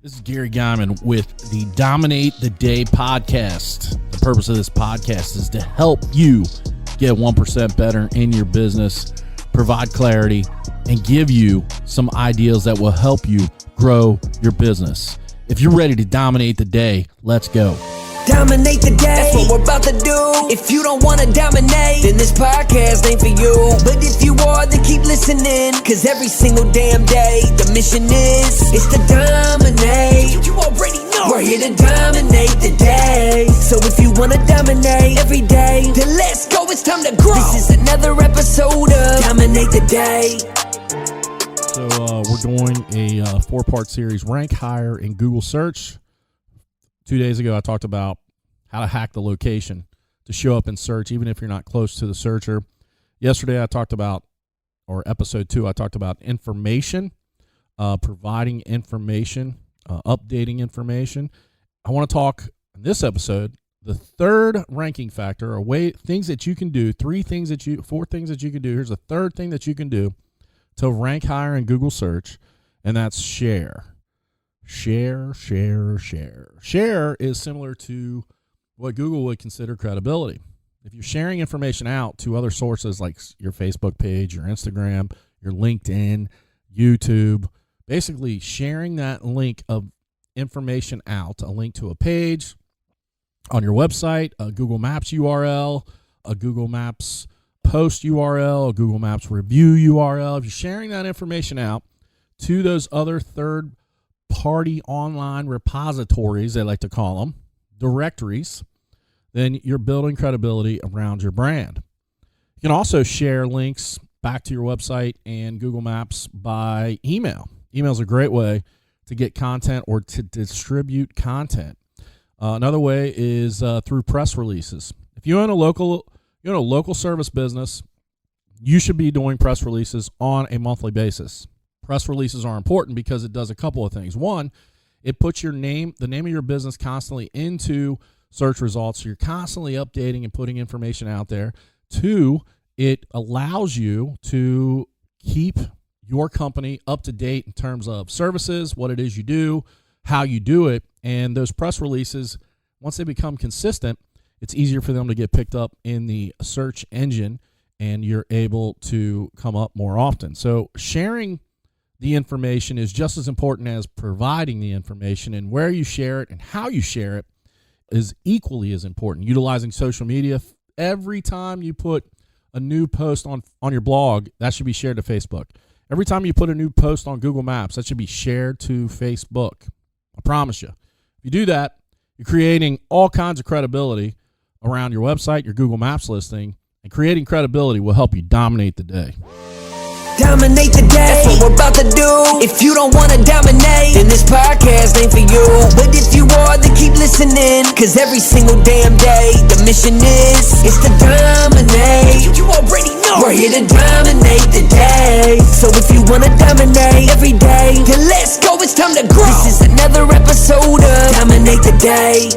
This is Gary Guyman with the Dominate the Day podcast. The purpose of this podcast is to help you get 1% better in your business, provide clarity, and give you some ideas that will help you grow your business. If you're ready to dominate the day, let's go. Dominate the day, that's what we're about to do. If you don't want to dominate, then this podcast ain't for you. But if you are, then keep listening, cause every single damn day, the mission is to dominate. You already know we're here to dominate the day. So if you want to dominate every day, then let's go, it's time to grow. This is another episode of Dominate the Day. So we're doing a 4-part series, Rank Higher in Google Search. 2 days ago, I talked about how to hack the location to show up in search, even if you're not close to the searcher. Yesterday, I talked about, or episode 2, I talked about information, providing information, updating information. I want to talk in this episode, the third ranking factor, or things that you can do, 4 things that you can do. Here's the third thing that you can do to rank higher in Google search, and that's share. Share. Share is similar to what Google would consider credibility. If you're sharing information out to other sources like your Facebook page, your Instagram, your LinkedIn, YouTube, basically sharing that link of information out, a link to a page on your website, a Google Maps URL, a Google Maps post URL, a Google Maps review URL. If you're sharing that information out to those other third-party online repositories, they like to call them, directories, then you're building credibility around your brand. You can also share links back to your website and Google Maps by email. Email is a great way to get content or to distribute content. Another way is through press releases. If you own a local service business, you should be doing press releases on a monthly basis. Press releases are important because it does a couple of things. One, it puts the name of your business constantly into search results. So you're constantly updating and putting information out there. 2, it allows you to keep your company up to date in terms of services, what it is you do, how you do it. And those press releases, once they become consistent, it's easier for them to get picked up in the search engine, and you're able to come up more often. So sharing the information is just as important as providing the information, and where you share it and how you share it is equally as important. Utilizing social media. Every time you put a new post on your blog, that should be shared to Facebook. Every time you put a new post on Google Maps, that should be shared to Facebook. I promise you. If you do that, you're creating all kinds of credibility around your website, your Google Maps listing, and creating credibility will help you dominate the day. Dominate the day, that's what we're about to do. If you don't want to dominate, then this podcast ain't for you. But if you are, then keep listening, cause every single damn day, the mission is to dominate. You already know we're here to dominate the day. So if you want to dominate every day, then let's go, it's time to grow. This is another episode of Dominate the Day.